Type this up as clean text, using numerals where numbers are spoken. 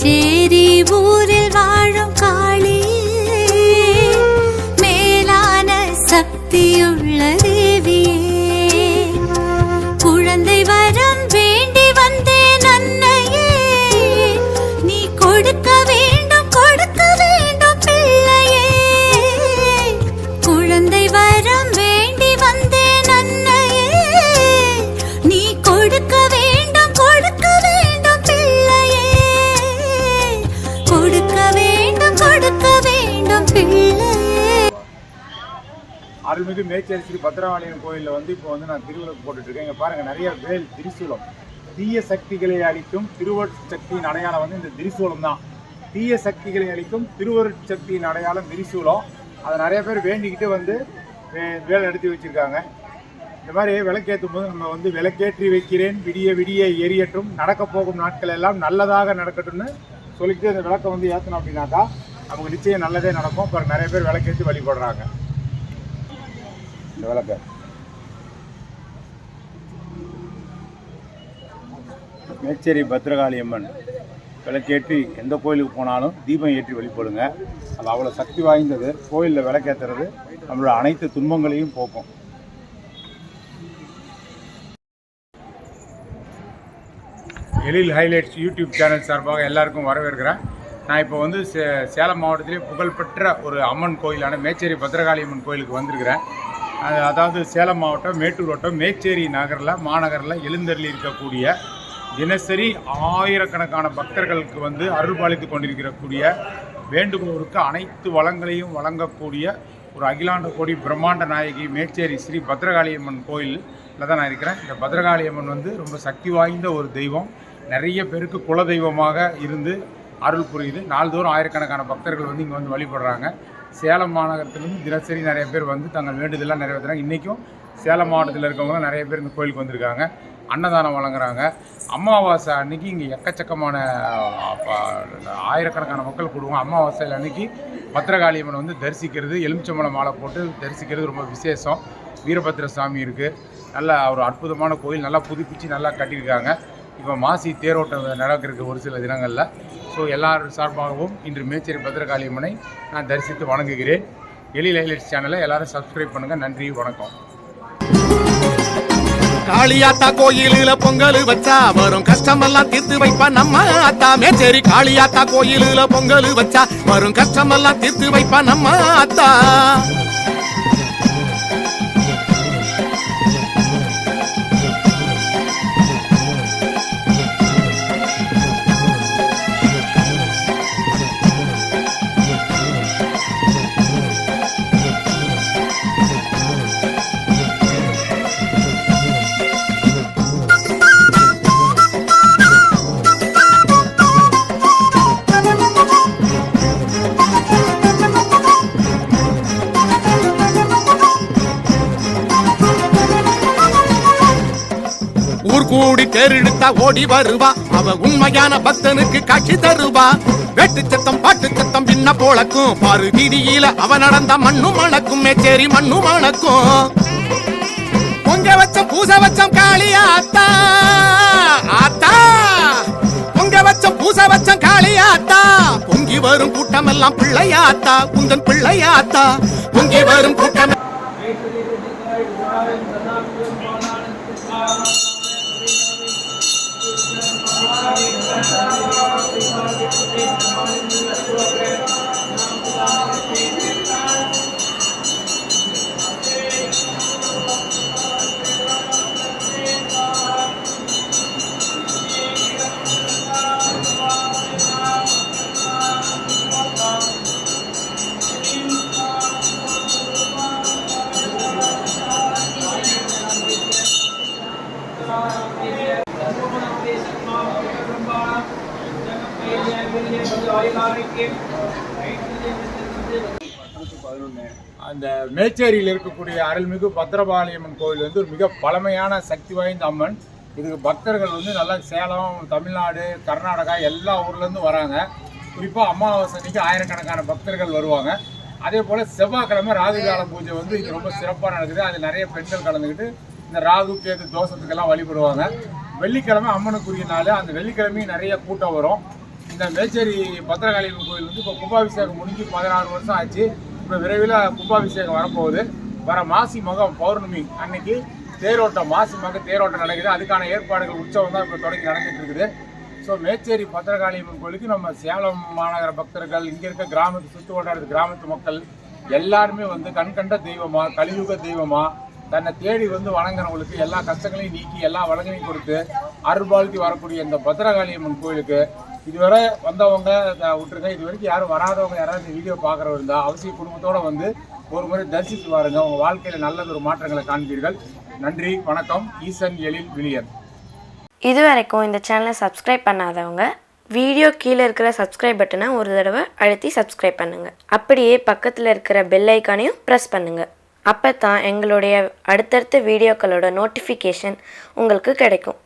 மேச்சேரி ஊரில் வாழும் காளியே, மேலான சக்தியுள்ள தேவியே, குழந்தை வரம் வேண்டி வந்தேன் அன்னையே, நீ கொடுக்க வேண்டும் பிள்ளையே, குழந்தை வரம் வேண்டி வந்தேன் அன்னையே, நீ கொடுக்க வேண்டும் பிள்ளையே, கொடுக்க வேண்டும் பிள்ளையே. அருள்மிகு மேச்சேரி ஸ்ரீ பத்ரகாளியம்மன் கோயிலில் வந்து இப்போ வந்து நான் திருவிளக்கு போட்டுட்டு இருக்கேன். இங்கே பாருங்கள், நிறைய வேல் திரிசூலம், தீய சக்திகளை அளிக்கும் திருவருட்சக்தியின் அடையாளம் வந்து இந்த திரிசூலம் தான். தீய சக்திகளை அளிக்கும் திருவருட்சக்தியின் அடையாளம் திரிசூலம். அதை நிறைய பேர் வேண்டிக்கிட்டு வந்து வேலை எடுத்து வச்சுருக்காங்க. இந்த மாதிரி விளக்கேற்றும் போது நம்ம வந்து விளக்கேற்றி வைக்கிறேன் விடிய விடிய எரியட்டும், நடக்க போகும் நாட்கள் எல்லாம் நல்லதாக நடக்கட்டும்னு சொல்லிட்டு அந்த விளக்கை வந்து ஏற்றணும் அப்படின்னாக்கா நமக்கு நிச்சயம் நல்லதே நடக்கும். அப்புறம் நிறைய பேர் விளக்கேற்றி வழிபடுறாங்க. இந்த விளக்க மேச்சேரி பத்ரகாளியம்மன் விளக்கேற்றி எந்த கோயிலுக்கு போனாலும் தீபம் ஏற்றி வழிபடுங்க. அது அவ்வளோ சக்தி வாய்ந்தது. கோயிலில் விளக்கேற்றுறது நம்மளோட அனைத்து துன்பங்களையும் போக்கும். எழில் ஹைலைட்ஸ் யூடியூப் சேனல் சார்பாக எல்லாருக்கும் வரவேற்கிறேன். நான் இப்போ வந்து சேலம் மாவட்டத்திலே புகழ்பெற்ற ஒரு அம்மன் கோயிலான மேச்சேரி பத்ரகாளியம்மன் கோயிலுக்கு வந்திருக்கிறேன். அதாவது சேலம் மாவட்டம் மேட்டூர் வட்டம் மேச்சேரி மாநகரில் எழுந்தருளி இருக்கக்கூடிய தினசரி ஆயிரக்கணக்கான பக்தர்களுக்கு வந்து அருள்பாலித்து கொண்டிருக்கக்கூடிய வேண்டுகோளுக்கு அனைத்து வளங்களையும் வழங்கக்கூடிய ஒரு அகிலாண்ட கோடி பிரம்மாண்ட நாயகி மேச்சேரி ஸ்ரீ பத்ரகாளியம்மன் கோயிலில் தான் நான் இருக்கிறேன். இந்த பத்ரகாளியம்மன் வந்து ரொம்ப சக்தி வாய்ந்த ஒரு தெய்வம். நிறைய பேருக்கு குலதெய்வமாக இருந்து அருள் புரியுது. நாள்தோறும் ஆயிரக்கணக்கான பக்தர்கள் வந்து இங்கே வந்து வழிபடுறாங்க. சேலம் மாநகரத்திலிருந்து தினசரி நிறைய பேர் வந்து தங்கள் வேண்டுதலாம் நிறைவேற்றுறாங்க. இன்றைக்கும் சேலம் மாவட்டத்தில் இருக்கவங்களாம் நிறைய பேர் இந்த கோயிலுக்கு வந்திருக்காங்க. அன்னதானம் வழங்குறாங்க. அமாவாசை அன்னைக்கு இங்கே எக்கச்சக்கமான ஆயிரக்கணக்கான மக்கள் கூடுவாங்க. அமாவாசையில் அன்னைக்கு பத்ரகாளியம்மன் வந்து தரிசிக்கிறது, எலுமிச்சம்பழம் மாலை போட்டு தரிசிக்கிறது ரொம்ப விசேஷம். வீரபத்ர சாமி இருக்குது. நல்ல ஒரு அற்புதமான கோயில், நல்லா புதுப்பிச்சு நல்லா கட்டியிருக்காங்க. இப்போ மாசி தேரோட்டம் நடக்கிறதுக்கு ஒரு சில தினங்களில். ஸோ எல்லார் சார்பாகவும் இன்று மேச்சேரி பத்ரகாளியம்மனை நான் தரிசித்து வணங்குகிறேன். எழில் ஹைலைட்ஸ் சேனலை எல்லாரும் சப்ஸ்கிரைப் பண்ணுங்கள். நன்றி, வணக்கம். காளியாத்தா கோயிலுல பொங்கல் வச்சா வரும் கஷ்டமெல்லாம் தீர்த்து வைப்பா நம்ம அத்தா. மேச்சேரி காளியாத்தா கோயிலுல பொங்கல் வச்சா வரும் கஷ்டமெல்லாம் தீர்த்து வைப்பா நம்ம அத்தா. கூடி தேரெடுத்தா ஓடி வருவா, அவ உண்மையான பக்தனுக்கு காட்சி தருவா. வெட்டு சத்தம் பாட்டு சத்தம் பின்ன போலக்கும், பாரு வீதியில அவ நடந்த மண்ணு மணக்கும். மேச்சேரி மண்ணு மணக்கும். பொங்க வச்சம் பூச வச்சம் காளியாத்தா ஆத்தா, பொங்க வச்சம் பூச வச்சம் காளியாத்தா. பொங்கி வரும் கூட்டமெல்லாம் பிள்ளையாத்தா, உந்தன் பிள்ளையாத்தா. பொங்கி வரும் கூட்டம் அந்த மேச்சேரியில் இருக்கக்கூடிய அருள்மிகு பத்ரகாளியம்மன் கோயில் வந்து ஒரு மிக பழமையான சக்தி வாய்ந்த அம்மன். இதுக்கு பக்தர்கள் வந்து நல்லா சேலம், தமிழ்நாடு, கர்நாடகா எல்லா ஊர்லேருந்து வராங்க. குறிப்பாக அமாவாசை அன்னைக்கு ஆயிரக்கணக்கான பக்தர்கள் வருவாங்க. அதே போல் செவ்வாய்க்கிழமை ராகு கால பூஜை வந்து இது ரொம்ப சிறப்பாக நடக்குது. அது நிறைய பெண்கள் கலந்துக்கிட்டு இந்த ராகு கேது தோஷத்துக்கெல்லாம் வழிபடுவாங்க. வெள்ளிக்கிழமை அம்மனுக்குரிய நாள். அந்த வெள்ளிக்கிழமையும் நிறைய கூட்டம் வரும். இந்த இந்த மேச்சேரி பத்திரகாளியம்மன் கோயில் வந்து இப்போ கும்பாபிஷேகம் முடிஞ்சு 16 வருஷம் ஆச்சு. இப்போ விரைவில் கும்பாபிஷேகம் வரப்போகுது. வர மாசி மகம் பௌர்ணமி அன்னைக்கு தேரோட்டம், மாசி மக தேரோட்டம் நடக்குது. அதுக்கான ஏற்பாடுகள் உற்சவம் தான் இப்போ தொடங்கி நடந்துட்டு இருக்குது. ஸோ மேச்சேரி பத்திரகாளியம்மன் கோயிலுக்கு நம்ம சேலம் மாநகர பக்தர்கள், இங்கே இருக்க கிராமத்து சுற்று வட்டாரத்து கிராமத்து மக்கள் எல்லாருமே வந்து கண்கண்ட தெய்வமா, கலியுக தெய்வமா, தன்னை தேடி வந்து வணங்குறவங்களுக்கு எல்லா கஷ்டங்களையும் நீக்கி எல்லா வளங்களையும் கொடுத்து அருள்பாலித்து வரக்கூடிய இந்த பத்திரகாளியம்மன் கோயிலுக்கு இதுவரை வந்தவங்க விட்டுருங்க. இது வரைக்கும் யாரும் வராதவங்க யாராவது இந்த வீடியோ பார்க்குறவங்க இருந்தால் அவசியம் குடும்பத்தோடு வந்து ஒரு முறை தரிசித்து பாருங்க. உங்கள் வாழ்க்கையில் நல்லது ஒரு மாற்றங்களை காண்பீர்கள். நன்றி, வணக்கம். ஈசன் எழில் விழியன். இதுவரைக்கும் இந்த சேனலை சப்ஸ்கிரைப் பண்ணாதவங்க வீடியோ கீழே இருக்கிற சப்ஸ்கிரைப் பட்டனை ஒரு தடவை அழுத்தி சப்ஸ்கிரைப் பண்ணுங்கள். அப்படியே பக்கத்தில் இருக்கிற பெல் ஐக்கானையும் ப்ரெஸ் பண்ணுங்கள். அப்போ தான் எங்களுடைய அடுத்தடுத்த வீடியோக்களோட நோட்டிஃபிகேஷன் உங்களுக்கு கிடைக்கும்.